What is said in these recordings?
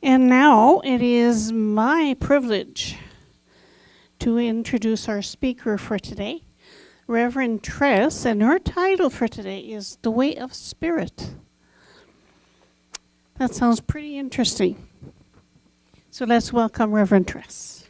And now it is my privilege to introduce our speaker for today, Reverend Tress, and her title for today is The Way of Spirit. That sounds pretty interesting. So let's welcome Reverend Tress.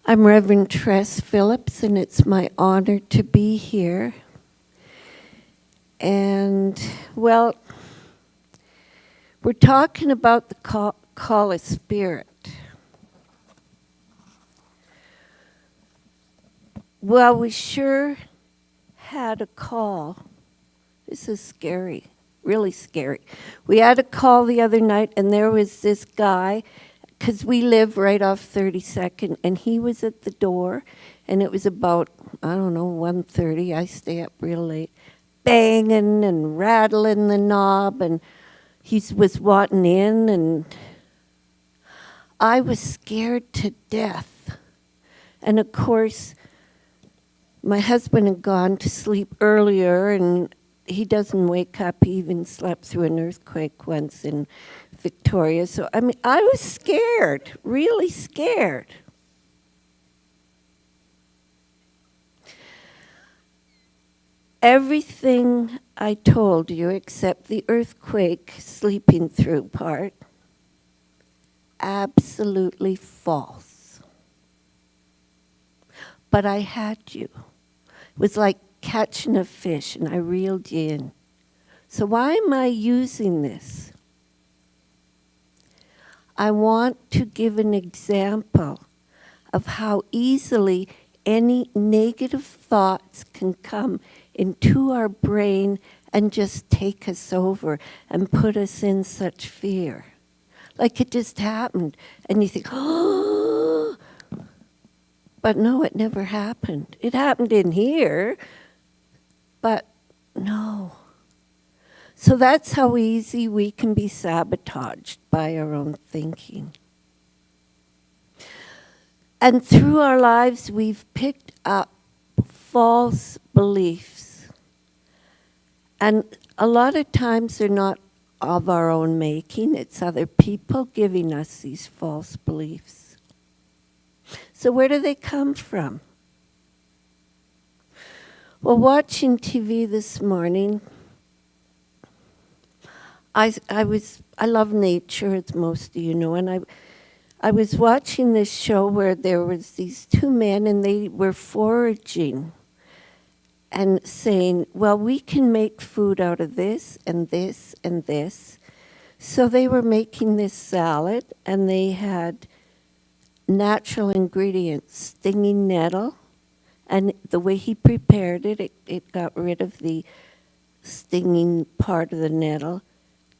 I'm Reverend Tress Phillips, and it's my honor to be here. And, well, we're talking about the call of spirit. Well, we sure had a call. This is scary, really scary. We had a call the other night, and there was this guy, because we live right off 32nd, and he was at the door, and it was about, 1:30. I stay up real late, banging and rattling the knob, and he was wanting in, and I was scared to death. And of course, my husband had gone to sleep earlier, and he doesn't wake up. He even slept through an earthquake once in Victoria. So, I was scared, really scared. Everything I told you, except the earthquake sleeping through part, absolutely false. But I had you. It was like catching a fish, and I reeled you in. So why am I using this? I want to give an example of how easily any negative thoughts can come into our brain and just take us over and put us in such fear. Like it just happened, and you think, oh, but no, it never happened. It happened in here, but no. So that's how easy we can be sabotaged by our own thinking. And through our lives, we've picked up false beliefs. And a lot of times they're not of our own making. It's other people giving us these false beliefs. So where do they come from? Well, watching TV this morning, I love nature, as most of you know, and I was watching this show where there was these two men, and they were foraging and saying, well, we can make food out of this and this and this. So they were making this salad, and they had natural ingredients, stinging nettle, and the way he prepared it, it got rid of the stinging part of the nettle,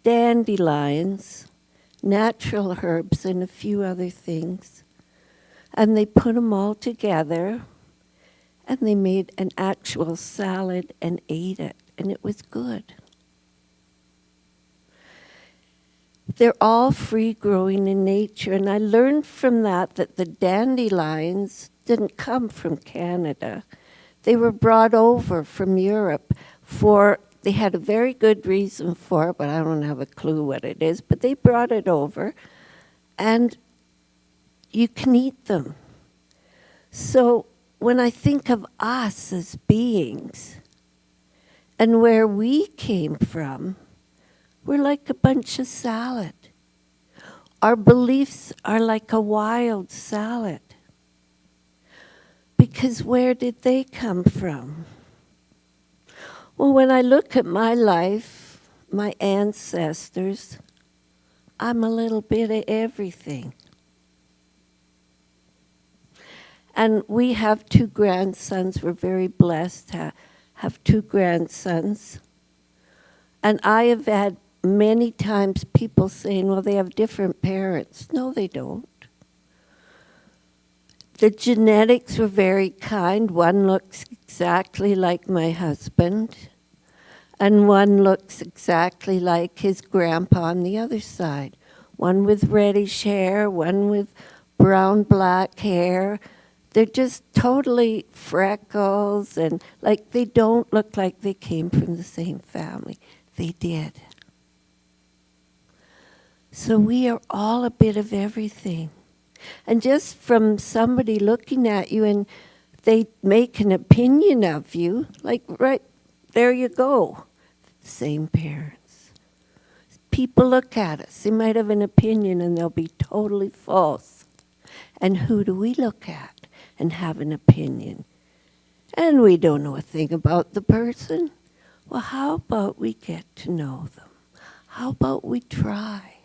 dandelions, natural herbs, and a few other things. And they put them all together, and they made an actual salad and ate it, and it was good. They're all free growing in nature, and I learned from that the dandelions didn't come from Canada. They were brought over from Europe they had a very good reason for it, but I don't have a clue what it is, but they brought it over, and you can eat them. So when I think of us as beings and where we came from, we're like a bunch of salad. Our beliefs are like a wild salad. Because where did they come from? Well, when I look at my life, my ancestors, I'm a little bit of everything. And we have 2 grandsons. We're very blessed to have 2 grandsons. And I have had many times people saying, well, they have different parents. No, they don't. The genetics were very kind. One looks exactly like my husband, and one looks exactly like his grandpa on the other side. One with reddish hair, one with brown black hair. They're just totally freckles, and like they don't look like they came from the same family. They did. So we are all a bit of everything. And just from somebody looking at you and they make an opinion of you, like right there you go, same parents. People look at us, they might have an opinion and they'll be totally false. And who do we look at and have an opinion? And we don't know a thing about the person. Well, how about we get to know them? How about we try?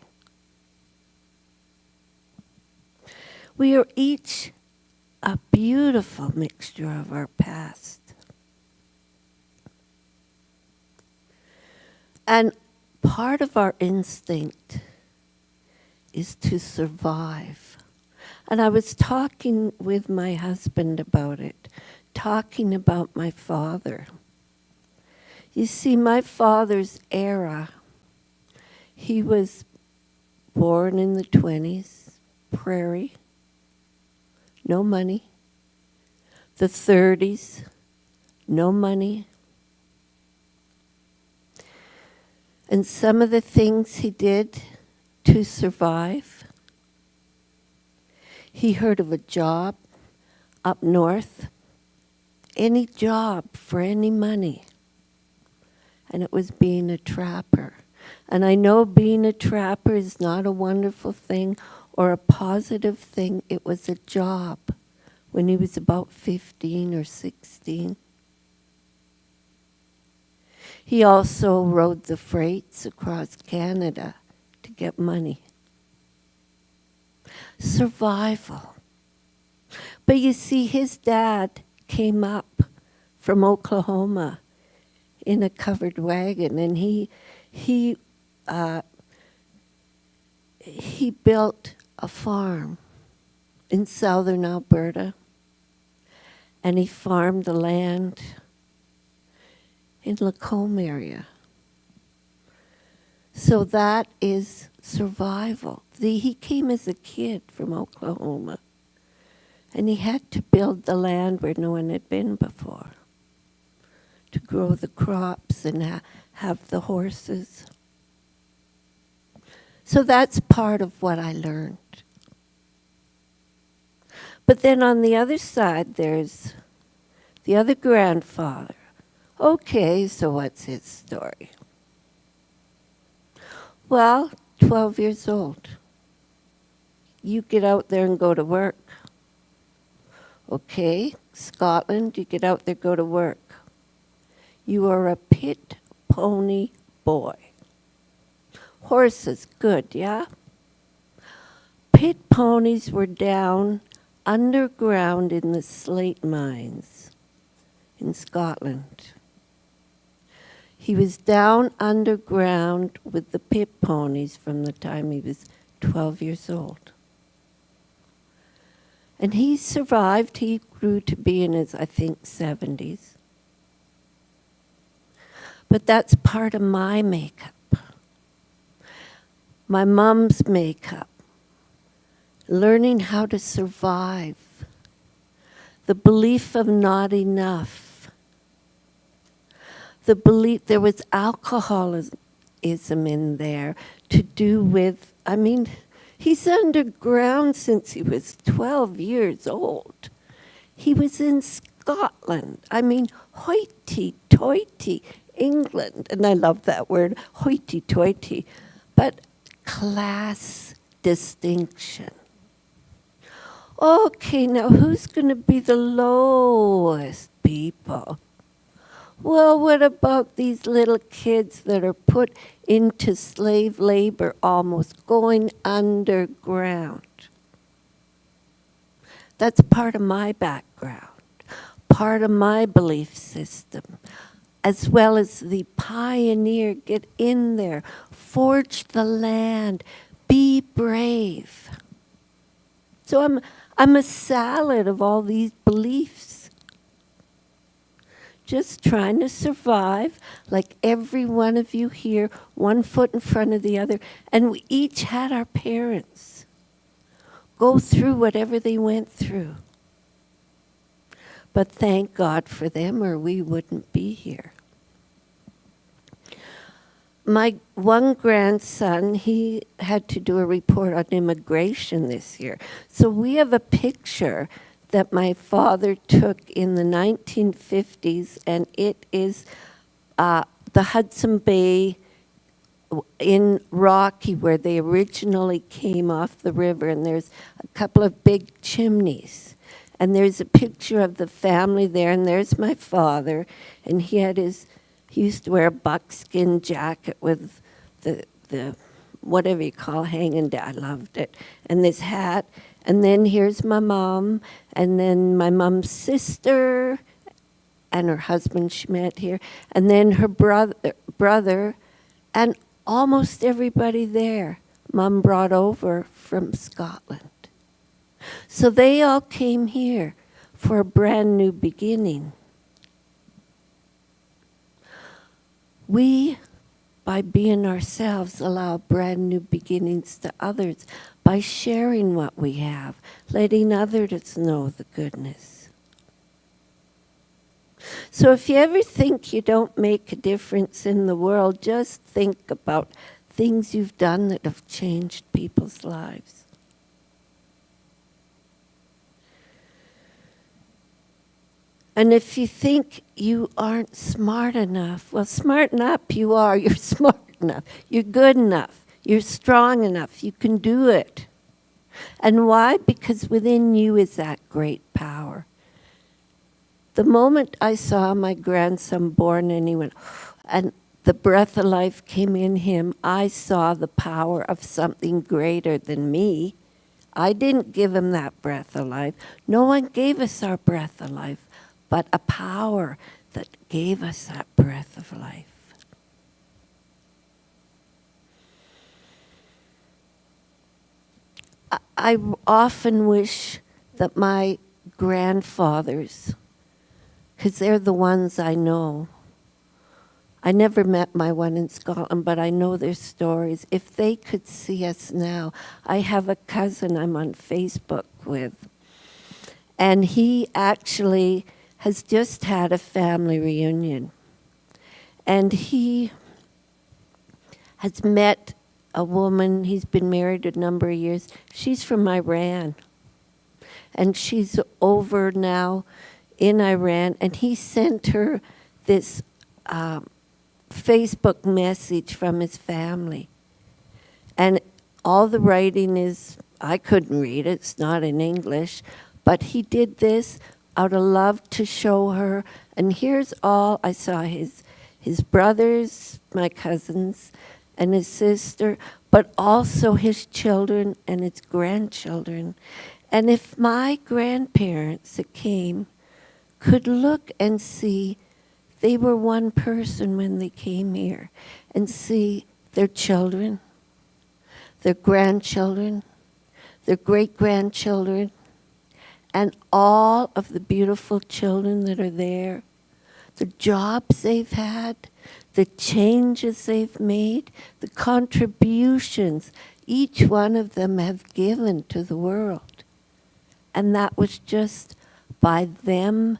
We are each a beautiful mixture of our past. And part of our instinct is to survive. And I was talking with my husband about it, talking about my father. You see, my father's era, he was born in the 20s, prairie. No money. The 30s, no money. And some of the things he did to survive, he heard of a job up north, any job for any money. And it was being a trapper. And I know being a trapper is not a wonderful thing or a positive thing. It was a job when he was about 15 or 16. He also rode the freights across Canada to get money. Survival. But you see, his dad came up from Oklahoma in a covered wagon, and he built a farm in southern Alberta, and he farmed the land in Lacombe area. So that is survival. He came as a kid from Oklahoma, and he had to build the land where no one had been before, to grow the crops and have the horses. So that's part of what I learned. But then on the other side, there's the other grandfather. Okay, so what's his story? Well, 12 years old. You get out there and go to work. Okay, Scotland, you get out there, go to work. You are a pit pony boy. Horses, good, yeah? Pit ponies were down underground in the slate mines in Scotland. He was down underground with the pit ponies from the time he was 12 years old. And he survived. He grew to be in his, I think, 70s. But that's part of my makeup. My mom's makeup. Learning how to survive. The belief of not enough. The belief there was alcoholism in there to do with, I mean, he's underground since he was 12 years old. He was in Scotland. I mean, hoity-toity, England. And I love that word, hoity-toity. But class distinction. Okay, now who's going to be the lowest people? Well, what about these little kids that are put into slave labor, almost going underground? That's part of my background, part of my belief system, as well as the pioneer. Get in there, forge the land, be brave. So I'm a salad of all these beliefs. Just trying to survive, like every one of you here, one foot in front of the other. And we each had our parents go through whatever they went through. But thank God for them, or we wouldn't be here. My one grandson, he had to do a report on immigration this year. So we have a picture that my father took in the 1950s, and it is the Hudson Bay in Rocky, where they originally came off the river, and there's a couple of big chimneys. And there's a picture of the family there, and there's my father, and he used to wear a buckskin jacket with the whatever you call hanging down. I loved it. And this hat. And then here's my mom, and then my mom's sister, and her husband she met here, and then her brother, and almost everybody there, Mom brought over from Scotland. So they all came here for a brand new beginning. We, by being ourselves, allow brand new beginnings to others by sharing what we have, letting others know the goodness. So if you ever think you don't make a difference in the world, just think about things you've done that have changed people's lives. And if you think you aren't smart enough, well, smarten up, you are. You're smart enough. You're good enough. You're strong enough. You can do it. And why? Because within you is that great power. The moment I saw my grandson born and he went, and the breath of life came in him, I saw the power of something greater than me. I didn't give him that breath of life. No one gave us our breath of life, but a power that gave us that breath of life. I often wish that my grandfathers, because they're the ones I know, I never met my one in Scotland, but I know their stories. If they could see us now, I have a cousin I'm on Facebook with, and he actually has just had a family reunion. And he has met a woman, he's been married a number of years. She's from Iran. And she's over now in Iran. And he sent her this Facebook message from his family. And all the writing is, I couldn't read it, it's not in English. But he did this out of love to show her. And here's all, I saw his brothers, my cousins, and his sister, but also his children and his grandchildren. And if my grandparents that came could look and see they were one person when they came here, and see their children, their grandchildren, their great-grandchildren, and all of the beautiful children that are there, the jobs they've had, the changes they've made, the contributions each one of them have given to the world. And that was just by them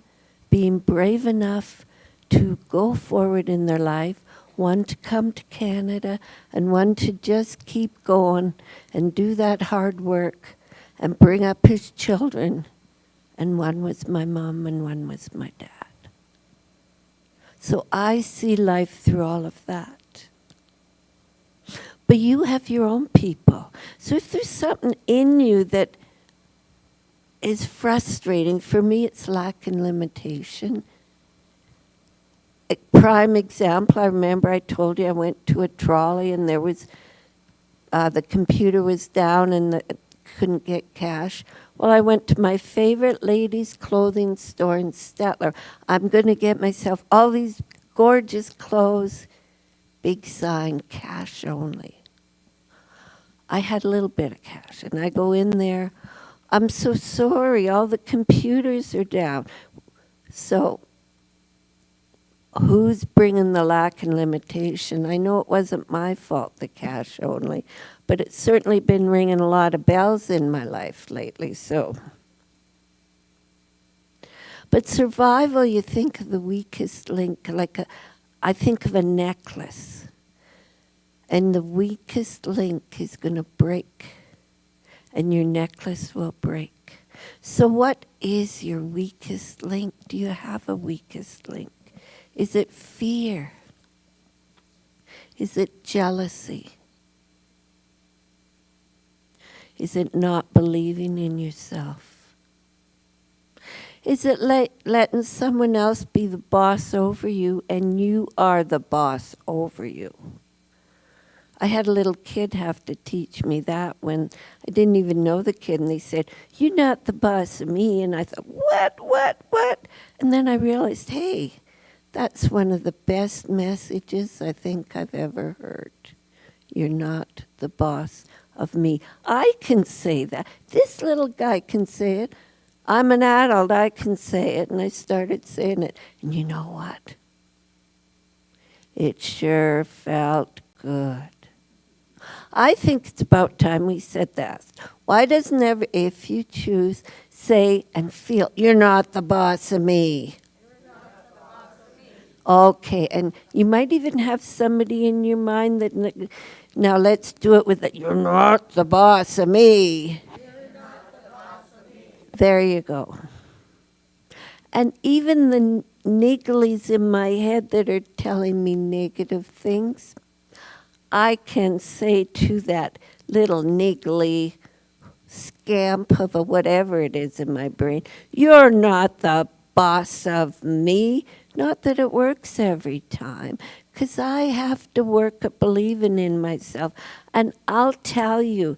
being brave enough to go forward in their life, one to come to Canada and one to just keep going and do that hard work and bring up his children. And one was my mom and one was my dad. So I see life through all of that. But you have your own people. So if there's something in you that is frustrating, for me it's lack and limitation, a prime example, I remember I told you I went to a trolley and there was, the computer was down and couldn't get cash. Well, I went to my favorite ladies' clothing store in Stettler. I'm going to get myself all these gorgeous clothes, big sign, cash only. I had a little bit of cash, and I go in there. I'm so sorry, all the computers are down. So who's bringing the lack and limitation? I know it wasn't my fault, the cash only, but it's certainly been ringing a lot of bells in my life lately, so. But survival, you think of the weakest link, I think of a necklace, and the weakest link is going to break, and your necklace will break. So what is your weakest link? Do you have a weakest link? Is it fear? Is it jealousy? Is it not believing in yourself? Is it letting someone else be the boss over you and you are the boss over you? I had a little kid have to teach me that when I didn't even know the kid, and they said, "You're not the boss of me." And I thought, what? And then I realized, hey, that's one of the best messages I think I've ever heard. You're not the boss of me. I can say that. This little guy can say it. I'm an adult, I can say it. And I started saying it. And you know what? It sure felt good. I think it's about time we said that. Why doesn't if you choose, say and feel, you're not the boss of me? Okay, and you might even have somebody in your mind that, now let's do it with it. You're not the boss of me. You're not the boss of me. There you go. And even the nigglies in my head that are telling me negative things, I can say to that little niggly scamp of a whatever it is in my brain, you're not the boss of me. Not that it works every time, because I have to work at believing in myself. And I'll tell you,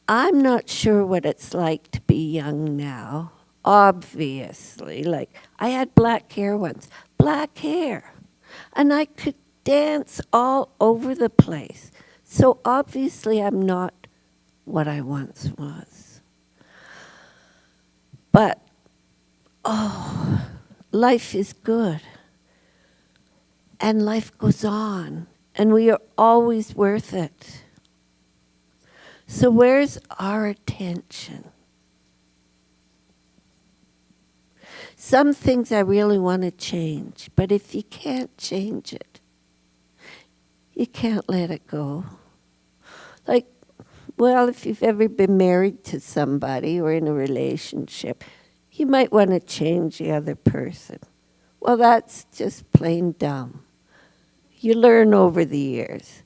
I'm not sure what it's like to be young now, obviously. Like, I had black hair once, black hair. And I could dance all over the place. So obviously I'm not what I once was. But, life is good. And life goes on. And we are always worth it. So where's our attention? Some things I really want to change. But if you can't change it, you can't let it go. Like, well, if you've ever been married to somebody or in a relationship, you might want to change the other person. Well, that's just plain dumb. You learn over the years.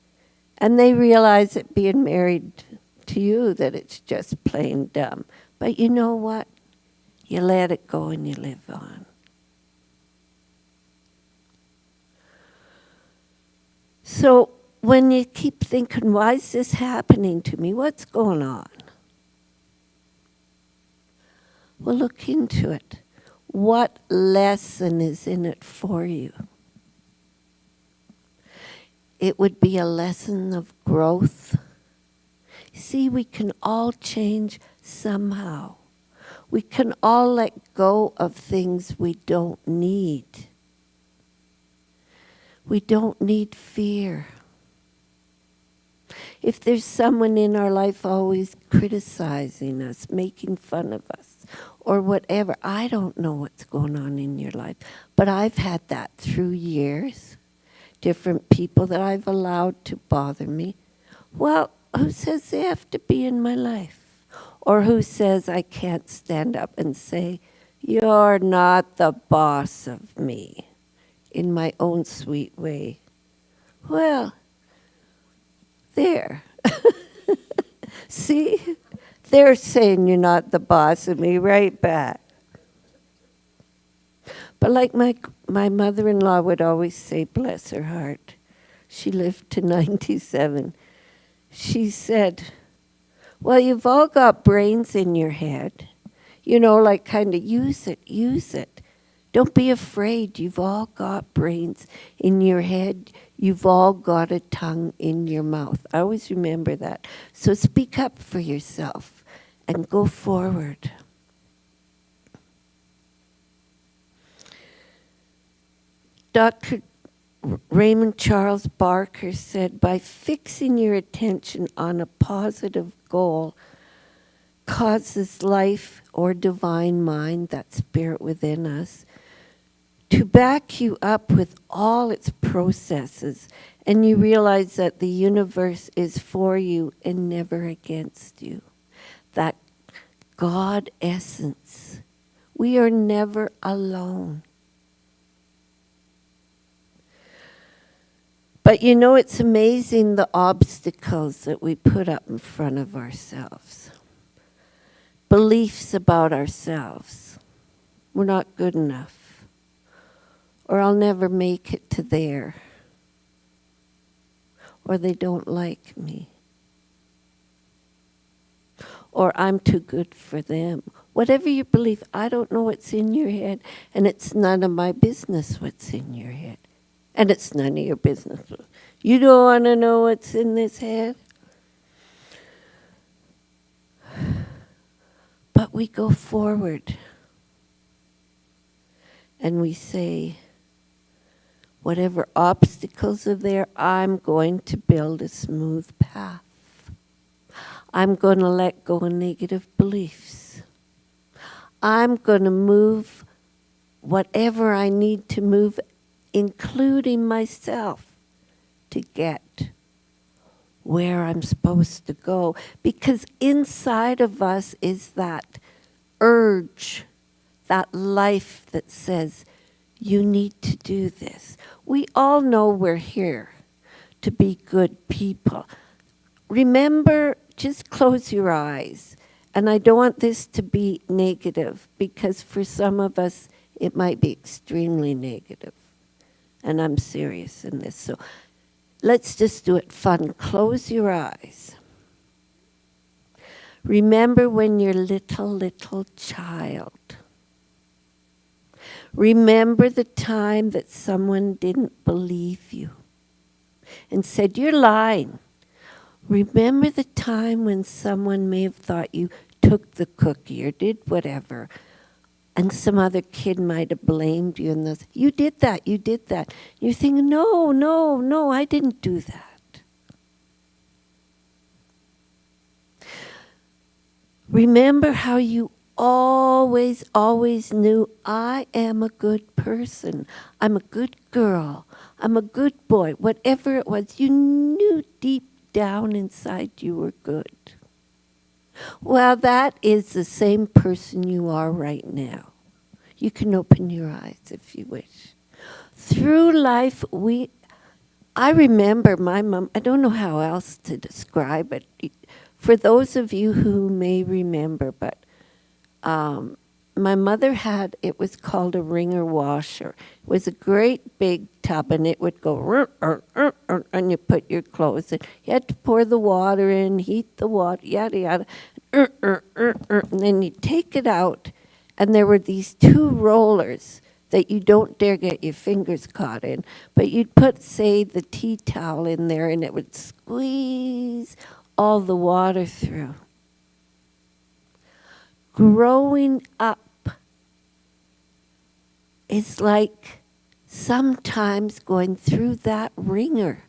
And they realize that being married to you, that it's just plain dumb. But you know what? You let it go and you live on. So when you keep thinking, why is this happening to me? What's going on? Well, look into it. What lesson is in it for you? It would be a lesson of growth. See, we can all change somehow. We can all let go of things we don't need. We don't need fear. If there's someone in our life always criticizing us, making fun of us, or whatever, I don't know what's going on in your life, but I've had that through years. Different people that I've allowed to bother me. Well, who says they have to be in my life? Or who says I can't stand up and say, you're not the boss of me, in my own sweet way? Well, there. See? They're saying you're not the boss of me right back. But like my mother-in-law would always say, bless her heart, she lived to 97. She said, well, you've all got brains in your head. You know, like kind of use it, use it. Don't be afraid. You've all got brains in your head. You've all got a tongue in your mouth. I always remember that. So speak up for yourself and go forward. Dr. Raymond Charles Barker said, by fixing your attention on a positive goal, causes life or divine mind, that spirit within us, to back you up with all its processes, and you realize that the universe is for you and never against you. That God essence. We are never alone. But you know, it's amazing the obstacles that we put up in front of ourselves. Beliefs about ourselves. We're not good enough. Or I'll never make it to there. Or they don't like me. Or I'm too good for them. Whatever your belief, I don't know what's in your head, and it's none of my business what's in your head. And it's none of your business. You don't want to know what's in this head? But we go forward and we say, whatever obstacles are there, I'm going to build a smooth path. I'm going to let go of negative beliefs. I'm going to move whatever I need to move, including myself, to get where I'm supposed to go. Because inside of us is that urge, that life that says, you need to do this. We all know we're here to be good people. Remember, just close your eyes. And I don't want this to be negative, because for some of us, it might be extremely negative. And I'm serious in this. So let's just do it fun. Close your eyes. Remember when you're little child. Remember the time that someone didn't believe you and said, you're lying. Remember the time when someone may have thought you took the cookie or did whatever, and some other kid might have blamed you and those, you did that. You're thinking, no, I didn't do that. Remember how you always knew, I am a good person. I'm a good girl. I'm a good boy. Whatever it was, you knew deep down inside you were good. Well, that is the same person you are right now. You can open your eyes if you wish. Through life, I remember my mom, I don't know how else to describe it. For those of you who may remember, but my mother had, it was called a ringer washer. It was a great big tub, and it would go, and you put your clothes in. You had to pour the water in, heat the water, yada, yada, and then you take it out, and there were these two rollers that you don't dare get your fingers caught in, but you'd put, say, the tea towel in there, and it would squeeze all the water through. Growing up is like sometimes going through that ringer.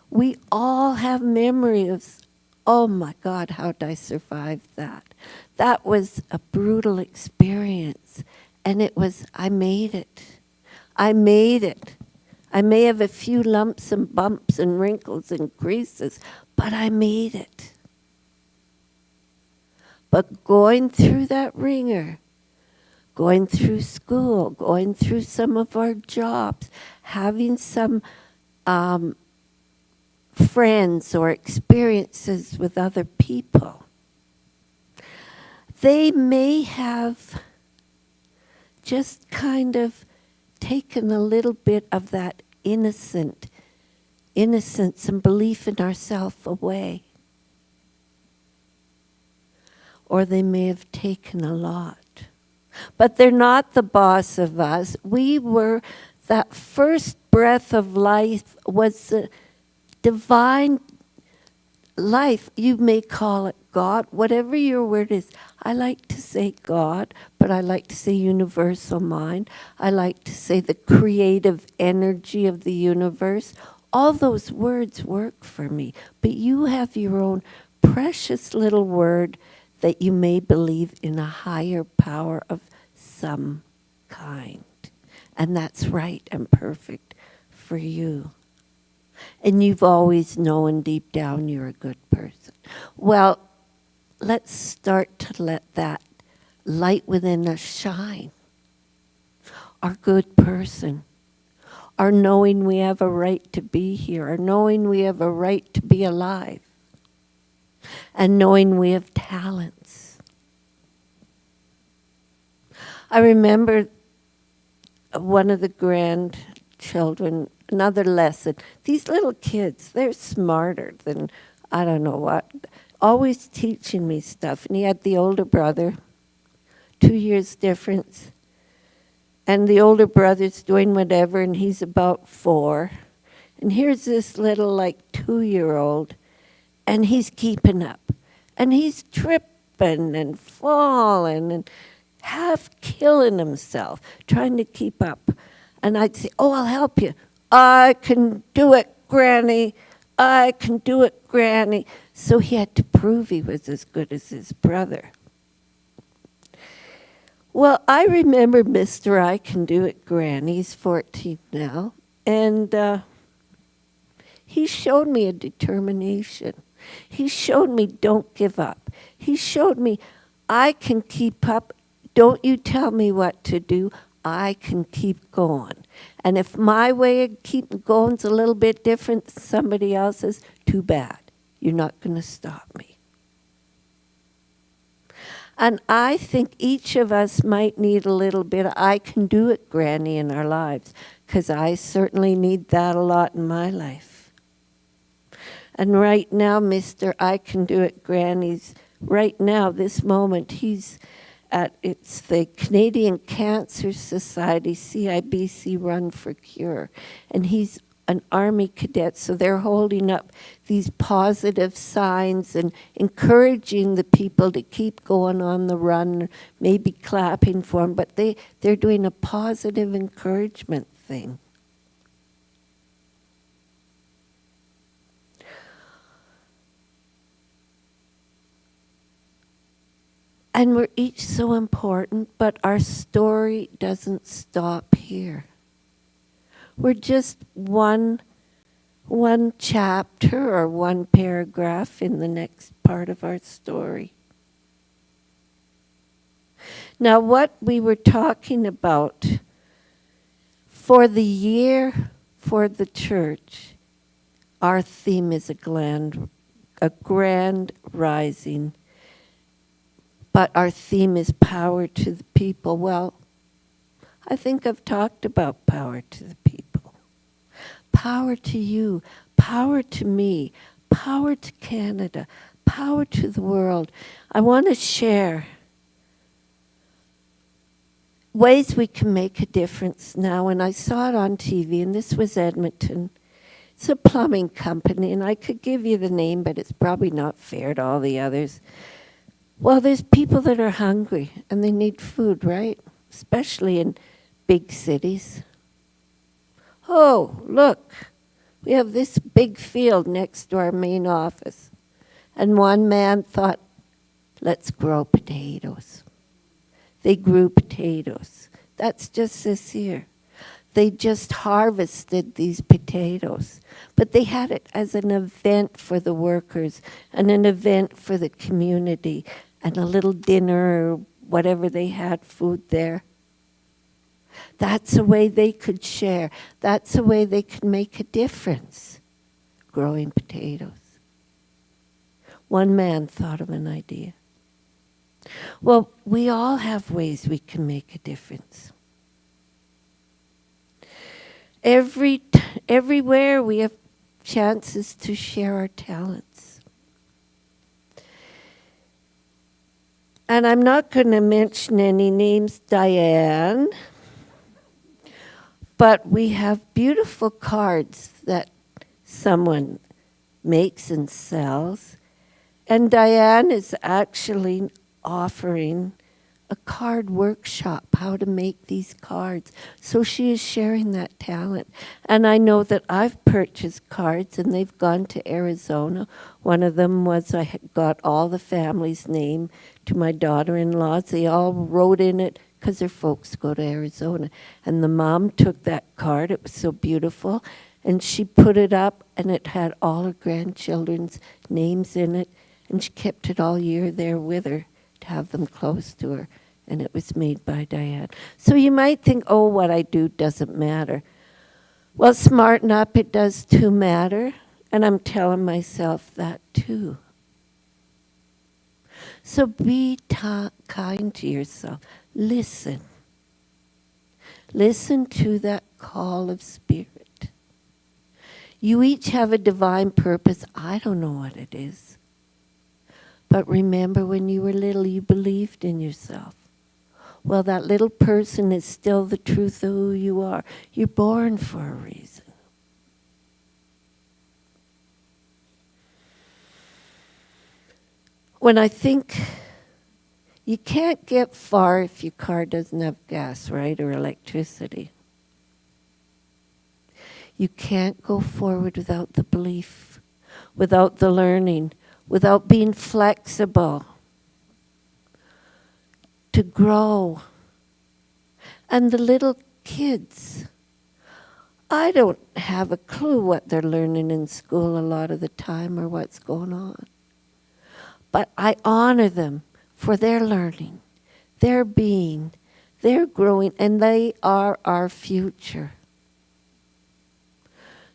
We all have memory of, oh my God, how did I survive that? That was a brutal experience. And it was, I made it. I made it. I may have a few lumps and bumps and wrinkles and creases, but I made it. But going through that ringer, going through school, going through some of our jobs, having some friends or experiences with other people, they may have just kind of taken a little bit of that innocence and belief in ourselves away. Or they may have taken a lot. But they're not the boss of us. We were, that first breath of life was the divine life. You may call it God, whatever your word is. I like to say God, but I like to say universal mind. I like to say the creative energy of the universe. All those words work for me. But you have your own precious little word that you may believe in a higher power of some kind. And that's right and perfect for you. And you've always known deep down you're a good person. Well, let's start to let that light within us shine. Our good person. Our knowing we have a right to be here. Our knowing we have a right to be alive. And knowing we have talents. I remember one of the grandchildren, another lesson. These little kids, they're smarter than I don't know what, always teaching me stuff. And he had the older brother, 2 years difference. And the older brother's doing whatever, and he's about 4. And here's this little, like, 2-year-old, and he's keeping up. And he's tripping and falling and half killing himself, trying to keep up. And I'd say, oh, I'll help you. I can do it, Granny. I can do it, Granny. So he had to prove he was as good as his brother. Well, I remember Mr. I Can Do It, Granny. He's 14 now. And he showed me a determination. He showed me don't give up. He showed me I can keep up. Don't you tell me what to do. I can keep going. And if my way of keeping going is a little bit different than somebody else's, too bad. You're not going to stop me. And I think each of us might need a little bit of I can do it, Granny, in our lives, because I certainly need that a lot in my life. And right now, Mr. I Can Do It, Granny's, right now, this moment, he's it's the Canadian Cancer Society, CIBC Run for Cure. And he's an Army cadet, so they're holding up these positive signs and encouraging the people to keep going on the run, maybe clapping for him, but they're doing a positive encouragement thing. And we're each so important, but our story doesn't stop here. We're just one chapter or one paragraph in the next part of our story. Now, what we were talking about for the year for the church, our theme is a grand rising. But our theme is power to the people. Well, I think I've talked about power to the people. Power to you, power to me, power to Canada, power to the world. I want to share ways we can make a difference now. And I saw it on TV, and this was Edmonton. It's a plumbing company, and I could give you the name, but it's probably not fair to all the others. Well, there's people that are hungry, and they need food, right? Especially in big cities. Oh, look, we have this big field next to our main office. And one man thought, let's grow potatoes. They grew potatoes. That's just this year. They just harvested these potatoes. But they had it as an event for the workers and an event for the community and a little dinner or whatever they had, food there. That's a way they could share. That's a way they could make a difference, growing potatoes. One man thought of an idea. Well, we all have ways we can make a difference. Everywhere we have chances to share our talents. And I'm not going to mention any names, Diane, but we have beautiful cards that someone makes and sells. And Diane is actually offering a card workshop, how to make these cards. So she is sharing that talent. And I know that I've purchased cards and they've gone to Arizona. One of them was I had got all the family's name to my daughter-in-laws. They all wrote in it because their folks go to Arizona. And the mom took that card. It was so beautiful. And she put it up and it had all her grandchildren's names in it. And she kept it all year there with her to have them close to her, and it was made by Diane. So you might think, oh, what I do doesn't matter. Well, smarten up, it does too matter, and I'm telling myself that too. So be kind to yourself. Listen. Listen to that call of spirit. You each have a divine purpose. I don't know what it is. But remember when you were little, you believed in yourself. Well, that little person is still the truth of who you are. You're born for a reason. When I think you can't get far if your car doesn't have gas, right, or electricity. You can't go forward without the belief, without the learning, without being flexible, to grow. And the little kids, I don't have a clue what they're learning in school a lot of the time or what's going on. But I honor them for their learning, their being, their growing, and they are our future.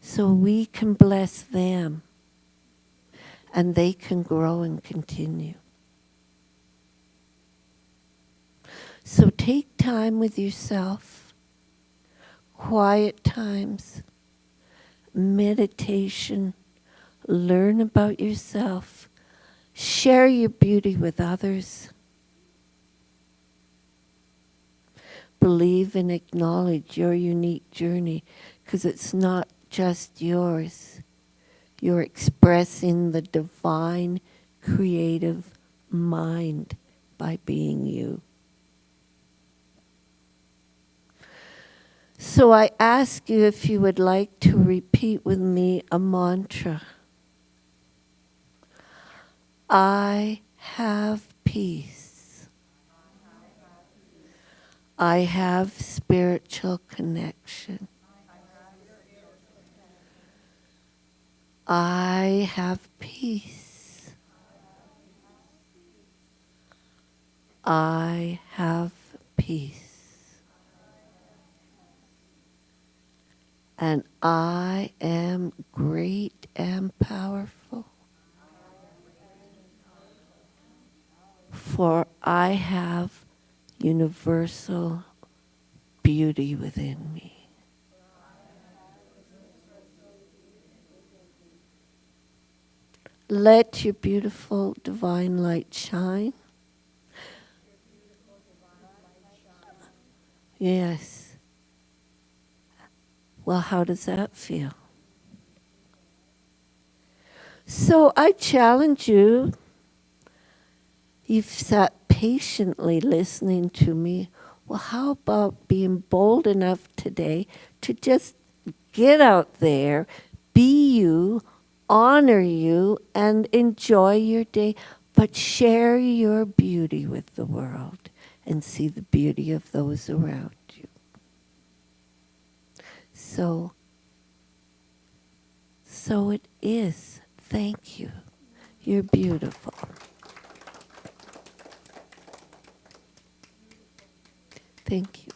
So we can bless them and they can grow and continue. So take time with yourself, quiet times, meditation, learn about yourself, share your beauty with others. Believe and acknowledge your unique journey because it's not just yours. You're expressing the divine creative mind by being you. So I ask you if you would like to repeat with me a mantra. I have peace. I have spiritual connection. I have peace. I have peace. And I am great and powerful. For I have universal beauty within me. Let your beautiful divine light shine. Yes. Well, how does that feel? So I challenge you. You've sat patiently listening to me. Well, how about being bold enough today to just get out there, be you, honor you, and enjoy your day, but share your beauty with the world and see the beauty of those around you. So it is. Thank you. You're beautiful. Thank you.